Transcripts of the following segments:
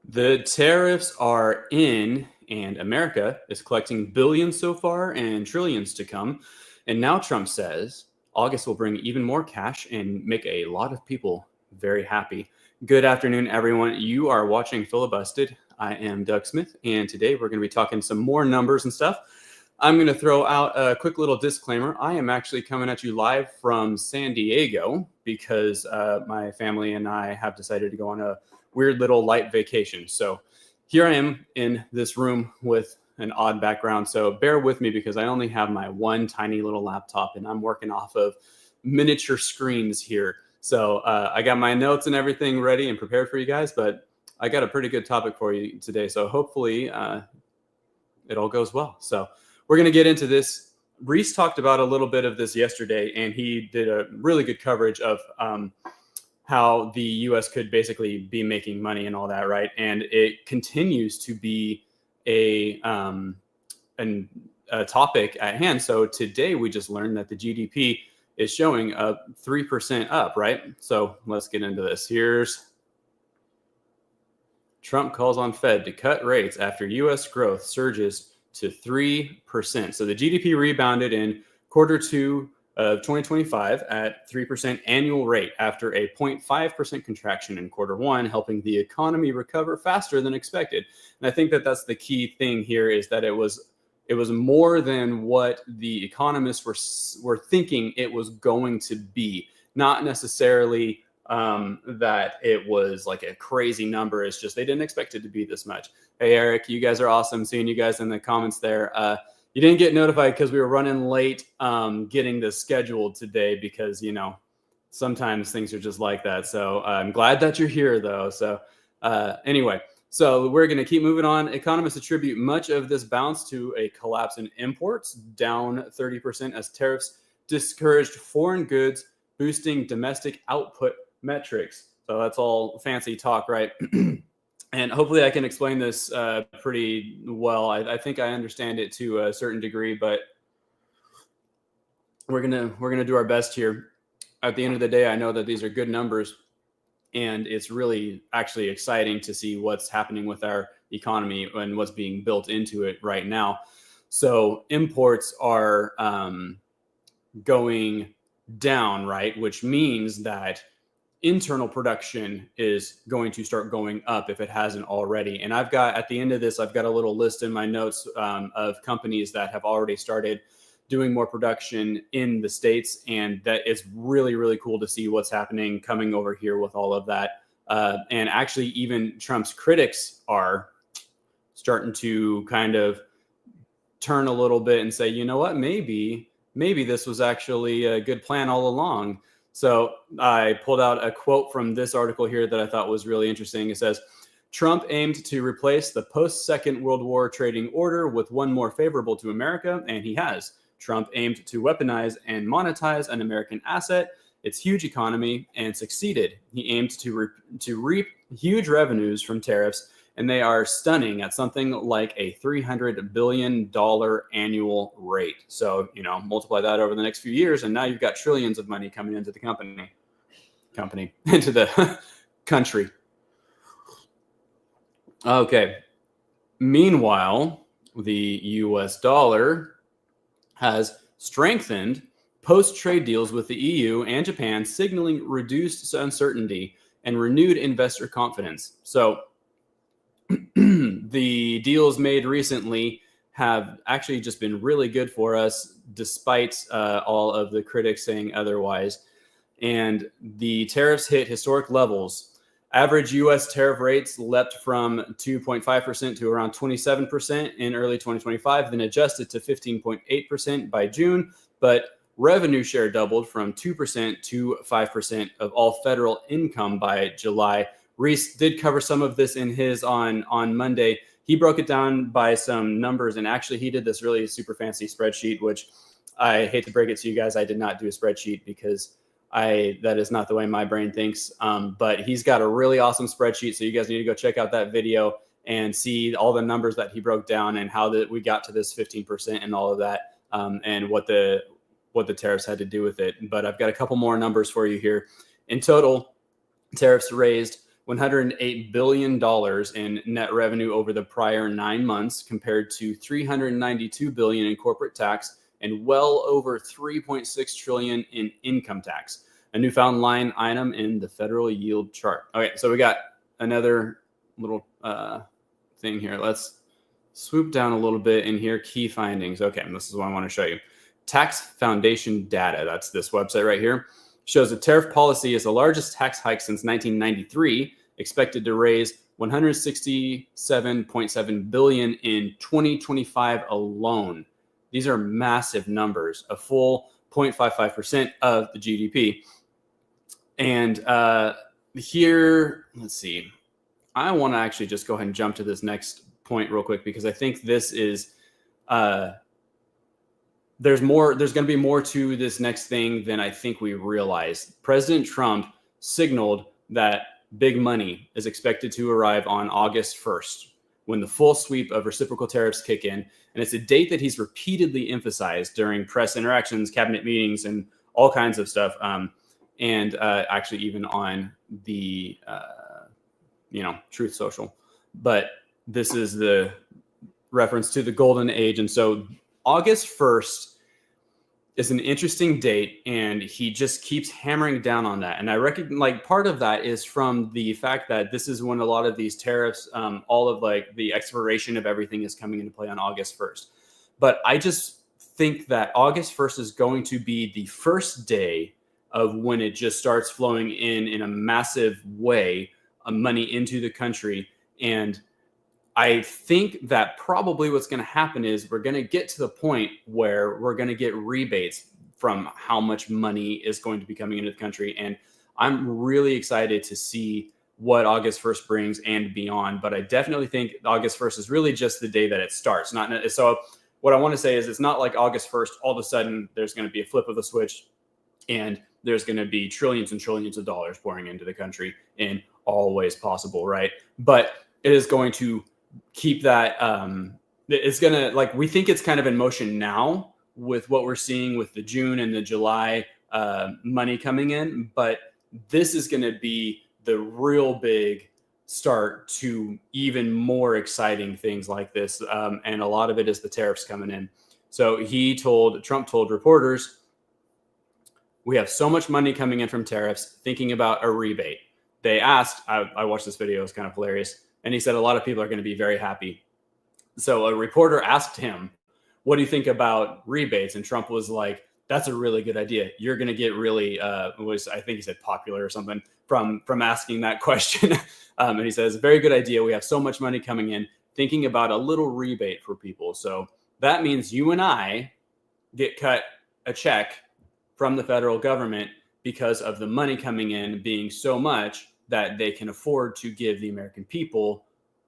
The tariffs are in, and America is collecting billions so far and trillions to come. And now Trump says August will bring even more cash and make a lot of people very happy. Good afternoon, everyone. You are watching Filibusted. I am Doug Smith, and today we're going to be talking some more numbers and stuff. I'm going to throw out a quick little disclaimer. I am actually coming at you live from San Diego because my family and I have decided to go on a weird little light vacation. So here I am in this room with an odd background. So bear with me because I only have my one tiny little laptop and I'm working off of miniature screens here. So I got my notes and everything ready and prepared for you guys, but I got a pretty good topic for you today. So hopefully it all goes well. So we're going to get into this. Reese talked about a little bit of this yesterday, and he did a really good coverage of how the U.S. could basically be making money and all that, right? And it continues to be a topic at hand. So today we just learned that the GDP is showing a 3% up, right? So let's get into this. Here's Trump calls on Fed to cut rates after U.S. growth surges to 3%. So the GDP rebounded in quarter two of 2025 at 3% annual rate after a 0.5% contraction in quarter one, helping the economy recover faster than expected. And I think that that's the key thing here, is that it was more than what the economists were thinking it was going to be, not necessarily that it was like a crazy number. It's just they didn't expect it to be this much. Hey, Eric, you guys are awesome. Seeing you guys in the comments there. You didn't get notified because we were running late getting this scheduled today because, you know, sometimes things are just like that. So I'm glad that you're here, though. So anyway, so we're going to keep moving on. Economists attribute much of this bounce to a collapse in imports, down 30% as tariffs discouraged foreign goods, boosting domestic output metrics. So that's all fancy talk, right? And hopefully I can explain this pretty well. I think I understand it to a certain degree, but we're gonna do our best here. At the end of the day, I know that these are good numbers, and it's really actually exciting to see what's happening with our economy and what's being built into it right now. So imports are going down, right? Which means that internal production is going to start going up if it hasn't already. And I've got, at the end of this, I've got a little list in my notes of companies that have already started doing more production in the States. And that it's really, really cool to see what's happening coming over here with all of that. And actually, even Trump's critics are starting to kind of turn a little bit and say, you know what, maybe this was actually a good plan all along. So I pulled out a quote from this article here that I thought was really interesting. It says, Trump aimed to replace the post-Second World War trading order with one more favorable to America, and he has. Trump aimed to weaponize and monetize an American asset, its huge economy, and succeeded. He aimed to reap huge revenues from tariffs, and they are stunning at something like a $300 billion annual rate. So, you know, multiply that over the next few years, and now you've got trillions of money coming into the into the country. Okay. Meanwhile, the US dollar has strengthened post-trade deals with the EU and Japan, signaling reduced uncertainty and renewed investor confidence. So the deals made recently have actually just been really good for us, despite all of the critics saying otherwise. And the tariffs hit historic levels. Average U.S. tariff rates leapt from 2.5% to around 27% in early 2025, then adjusted to 15.8% by June. But revenue share doubled from 2% to 5% of all federal income by July. Reese did cover some of this in his on Monday. He broke it down by some numbers, and actually he did this really super fancy spreadsheet, which I hate to break it to you guys. I did not do a spreadsheet because that is not the way my brain thinks. But he's got a really awesome spreadsheet. So you guys need to go check out that video and see all the numbers that he broke down and how that we got to this 15% and all of that, and what the tariffs had to do with it. But I've got a couple more numbers for you here. In total, tariffs raised $108 billion in net revenue over the prior 9 months, compared to $392 billion in corporate tax and well over $3.6 trillion in income tax. A newfound line item in the federal yield chart. Okay, so we got another little thing here. Let's swoop down a little bit in here. Key findings. Okay, this is what I want to show you. Tax Foundation data, that's this website right here, shows that tariff policy is the largest tax hike since 1993, expected to raise $167.7 billion in 2025 alone. These are massive numbers, a full 0.55% of the GDP. And here, let's see. I want to actually just go ahead and jump to this next point real quick, because I think this is there's going to be more to this next thing than I think we realize. President Trump signaled that big money is expected to arrive on August 1st, when the full sweep of reciprocal tariffs kick in. And it's a date that he's repeatedly emphasized during press interactions, cabinet meetings, and all kinds of stuff. And actually even on the, Truth Social. But this is the reference to the golden age. And so August 1st is an interesting date, and he just keeps hammering down on that. And I reckon, like, part of that is from the fact that this is when a lot of these tariffs, all of like the expiration of everything is coming into play on August 1st. But I just think that August 1st is going to be the first day of when it just starts flowing in a massive way, money into the country. And I think that probably what's going to happen is we're going to get to the point where we're going to get rebates from how much money is going to be coming into the country. And I'm really excited to see what August 1st brings and beyond. But I definitely think August 1st is really just the day that it starts. So what I want to say is, it's not like August 1st, all of a sudden there's going to be a flip of the switch and there's going to be trillions and trillions of dollars pouring into the country in all ways possible, right? But it is going to keep that, it's going to, like, we think it's kind of in motion now with what we're seeing with the June and the July money coming in, but this is going to be the real big start to even more exciting things like this. And a lot of it is the tariffs coming in. So Trump told reporters, we have so much money coming in from tariffs, thinking about a rebate. They asked, I watched this video, it was kind of hilarious. And he said a lot of people are going to be very happy. So a reporter asked him, what do you think about rebates? And Trump was like, that's a really good idea. You're going to get really, I think he said popular or something from asking that question. And he says, very good idea. We have so much money coming in, thinking about a little rebate for people. So that means you and I get cut a check from the federal government because of the money coming in being so much that they can afford to give the American people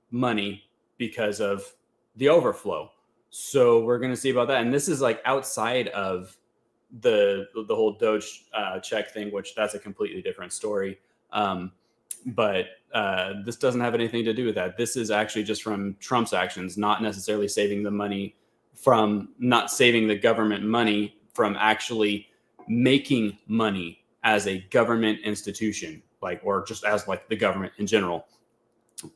money because of the overflow. So we're going to see about that. And this is like outside of the whole Doge check thing, which that's a completely different story. But this doesn't have anything to do with that. This is actually just from Trump's actions, not necessarily saving the money from, not saving the government money from actually making money as a government institution, like, or just as like the government in general.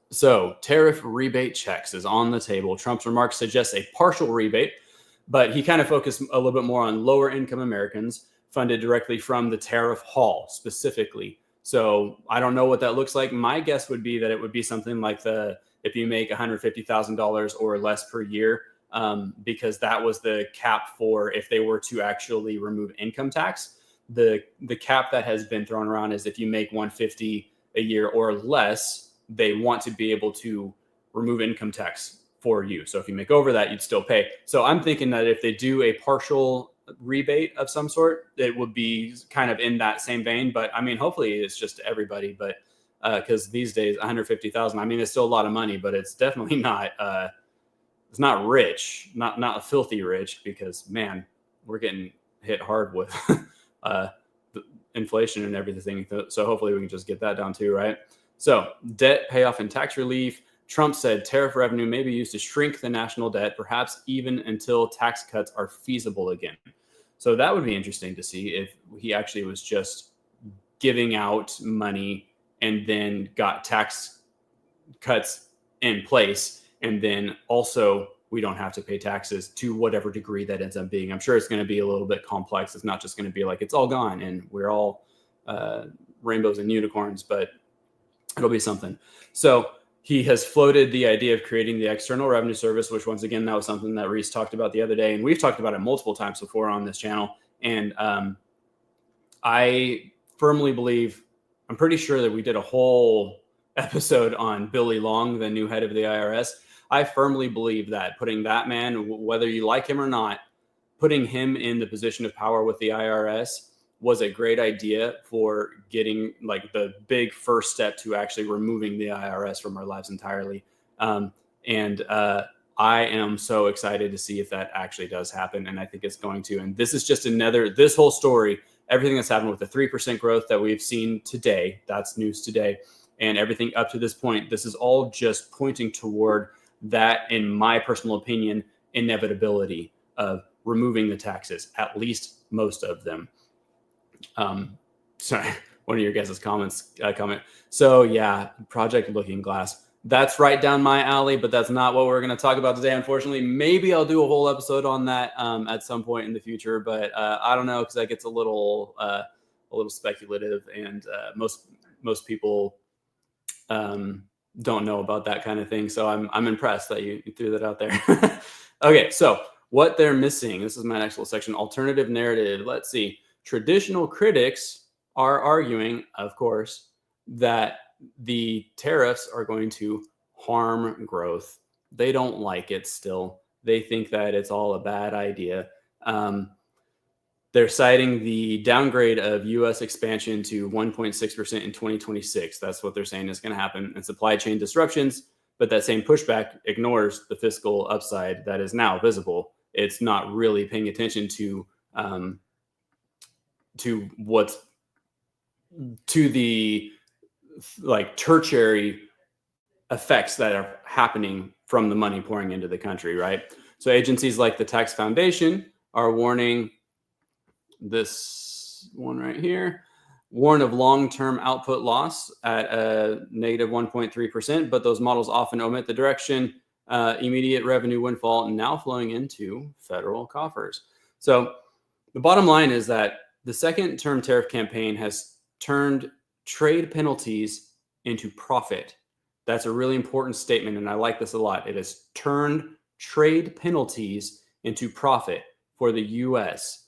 So tariff rebate checks is on the table. Trump's remarks suggest a partial rebate, but he kind of focused a little bit more on lower income Americans funded directly from the tariff haul specifically. So I don't know what that looks like. My guess would be that it would be something like if you make $150,000 or less per year, because that was the cap for if they were to actually remove income tax. The cap that has been thrown around is if you make $150 a year or less, they want to be able to remove income tax for you. So if you make over that, you'd still pay. So I'm thinking that if they do a partial rebate of some sort, it would be kind of in that same vein. But I mean, hopefully it's just everybody. But because these days, 150,000, I mean, it's still a lot of money, but it's definitely not. It's not rich, not filthy rich, because man, we're getting hit hard with the inflation and everything. So hopefully we can just get that down too, right? So debt payoff and tax relief. Trump said tariff revenue may be used to shrink the national debt, perhaps even until tax cuts are feasible again. So that would be interesting to see if he actually was just giving out money and then got tax cuts in place. And then also we don't have to pay taxes to whatever degree that ends up being. I'm sure it's going to be a little bit complex. It's not just going to be like, it's all gone and we're all rainbows and unicorns, but it'll be something. So he has floated the idea of creating the External Revenue Service, which once again, that was something that Reese talked about the other day. And we've talked about it multiple times before on this channel. And I firmly believe, I'm pretty sure that we did a whole episode on Billy Long, the new head of the IRS. I firmly believe that putting that man, whether you like him or not, putting him in the position of power with the IRS was a great idea for getting like the big first step to actually removing the IRS from our lives entirely. I am so excited to see if that actually does happen. And I think it's going to. And this is just this whole story, everything that's happened with the 3% growth that we've seen today, that's news today, and everything up to this point, this is all just pointing toward that, in my personal opinion, inevitability of removing the taxes, at least most of them. Sorry, one of your guys' comment. So yeah, Project Looking Glass. That's right down my alley, but that's not what we're going to talk about today. Unfortunately, maybe I'll do a whole episode on that at some point in the future, but I don't know, because that gets a little speculative, and most people don't know about that kind of thing. So I'm impressed that you threw that out there. Okay, so what they're missing. This is my next little section: alternative narrative. Let's see. Traditional critics are arguing, of course, that the tariffs are going to harm growth. They don't like it still. They think that it's all a bad idea. They're citing the downgrade of U.S. expansion to 1.6% in 2026. That's what they're saying is going to happen, and supply chain disruptions. But that same pushback ignores the fiscal upside that is now visible. It's not really paying attention to the like tertiary effects that are happening from the money pouring into the country, right? So agencies like the Tax Foundation are warning, this one right here, warn of long-term output loss at a negative 1.3%, but those models often omit the direction, immediate revenue windfall now flowing into federal coffers. So the bottom line is that the second-term tariff campaign has turned trade penalties into profit. That's a really important statement, and I like this a lot. It has turned trade penalties into profit for the U.S.,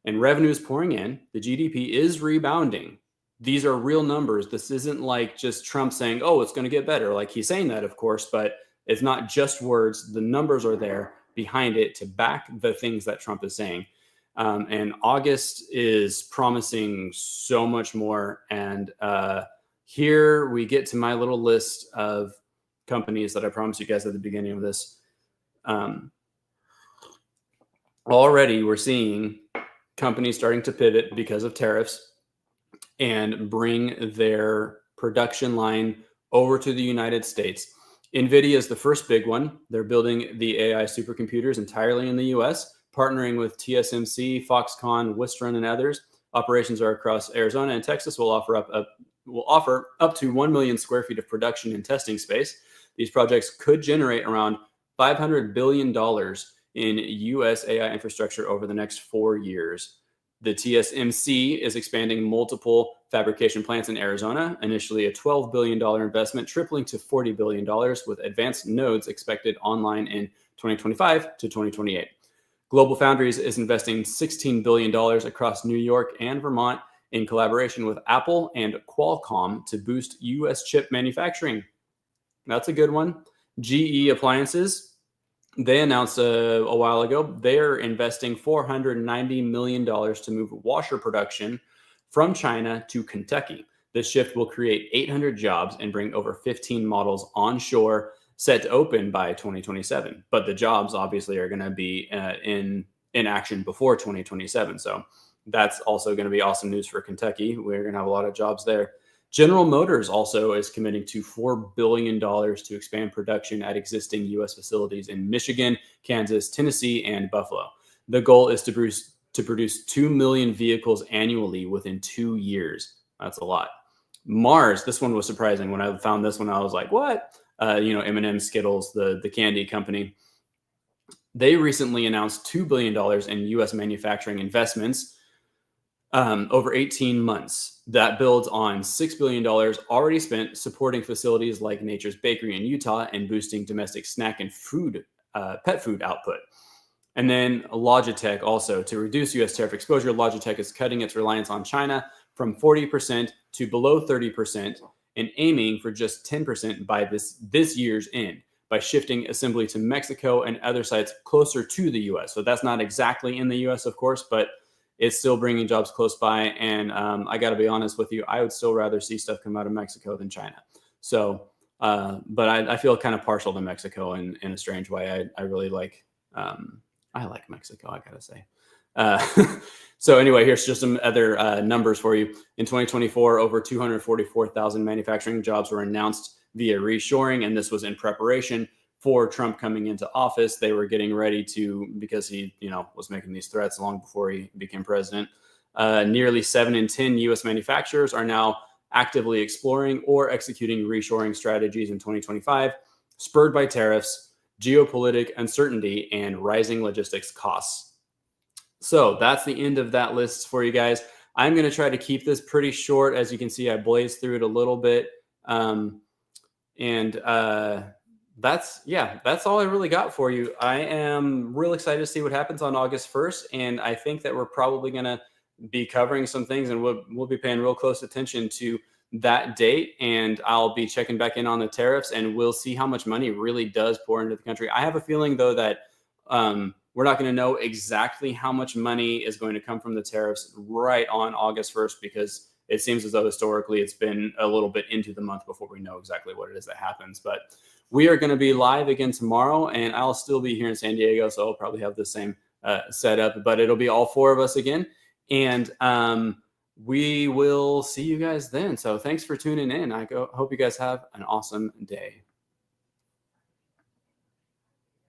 and revenue is pouring in. The GDP is rebounding. These are real numbers. This isn't like just Trump saying, oh, it's going to get better. Like, he's saying that, of course, but it's not just words. The numbers are there behind it to back the things that Trump is saying. And August is promising so much more. And here we get to my little list of companies that I promised you guys at the beginning of this. Already we're seeing companies starting to pivot because of tariffs and bring their production line over to the United States. NVIDIA is the first big one. They're building the AI supercomputers entirely in the US, partnering with TSMC, Foxconn, Wistron, and others. Operations are across Arizona and Texas. Will offer up to 1 million square feet of production and testing space. These projects could generate around $500 billion in U.S. AI infrastructure over the next 4 years. The TSMC is expanding multiple fabrication plants in Arizona, initially a $12 billion investment, tripling to $40 billion, with advanced nodes expected online in 2025 to 2028. Global Foundries is investing $16 billion across New York and Vermont in collaboration with Apple and Qualcomm to boost U.S. chip manufacturing. That's a good one. GE Appliances, they announced a while ago, they're investing $490 million to move washer production from China to Kentucky. This shift will create 800 jobs and bring over 15 models onshore, set to open by 2027. But the jobs obviously are going to be in action before 2027. So that's also going to be awesome news for Kentucky. We're going to have a lot of jobs there. General Motors also is committing to $4 billion to expand production at existing U.S. facilities in Michigan, Kansas, Tennessee, and Buffalo. The goal is to produce 2 million vehicles annually within 2 years. That's a lot. Mars, this one was surprising. When I found this one, I was like, what? M&M, Skittles, the candy company. They recently announced $2 billion in U.S. manufacturing investments over 18 months. That builds on $6 billion already spent supporting facilities like Nature's Bakery in Utah and boosting domestic snack and pet food output. And then Logitech also, to reduce U.S. tariff exposure, Logitech is cutting its reliance on China from 40% to below 30% and aiming for just 10% by this year's end by shifting assembly to Mexico and other sites closer to the U.S. So that's not exactly in the U.S., of course, but it's still bringing jobs close by. And I got to be honest with you, I would still rather see stuff come out of Mexico than China. So, but I feel kind of partial to Mexico in a strange way. I really like, I like Mexico, I got to say. So anyway, here's just some other numbers for you. In 2024, over 244,000 manufacturing jobs were announced via reshoring, and this was in preparation for Trump coming into office. They were getting ready to, because he, was making these threats long before he became president. Nearly 7 in 10 U.S. manufacturers are now actively exploring or executing reshoring strategies in 2025, spurred by tariffs, geopolitical uncertainty, and rising logistics costs. So that's the end of that list for you guys. I'm going to try to keep this pretty short. As you can see, I blazed through it a little bit. That's all I really got for you. I am real excited to see what happens on August 1st. And I think that we're probably going to be covering some things, and we'll be paying real close attention to that date. And I'll be checking back in on the tariffs, and we'll see how much money really does pour into the country. I have a feeling, though, that we're not going to know exactly how much money is going to come from the tariffs right on August 1st, because it seems as though historically it's been a little bit into the month before we know exactly what it is that happens. But we are going to be live again tomorrow, and I'll still be here in San Diego, so I'll probably have the same setup, but it'll be all 4 of us again. And we will see you guys then. So thanks for tuning in. I hope you guys have an awesome day.